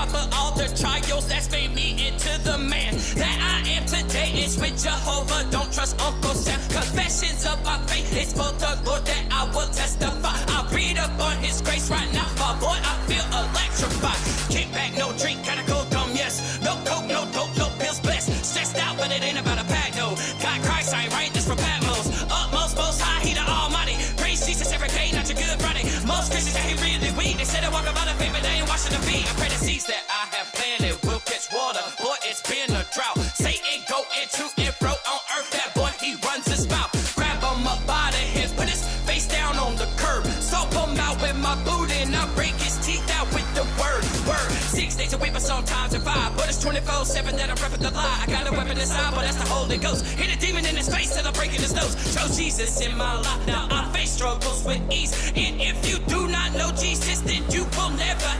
God for all the trials that's made me into the man that I am today. It's with Jehovah, don't trust Uncle Sam. Confessions of my faith, it's for the Lord that I will testify. I read up on his grace right now, my boy, I feel electrified. Kick back, no drink, gotta go dumb, yes. No coke, no dope, no pills, blessed. Stressed out, but it ain't about a bag, no. God Christ, I ain't right, this for Patmos. Utmost, most high, he the almighty. Praise Jesus every day, not your good Friday. Most Christians that hate really weak. They say they walk about a faith, but they ain't washing the feet. I pray the seeds that I have planted will catch water. Boy, it's been a drought. Satan go into and fro on earth. That boy, he runs his mouth. Grab him up by the hips, put his face down on the curb. Stomp him out with my boot and I break his teeth out with the word. 6 days a week, but sometimes in 5. But it's 24/7 that I'm repping the lie. I got a weapon inside, but that's the Holy Ghost. Hit a demon in his face till I'm breaking his nose. Show Jesus in my life. Now I face struggles with ease. And if you do not know Jesus, then you will never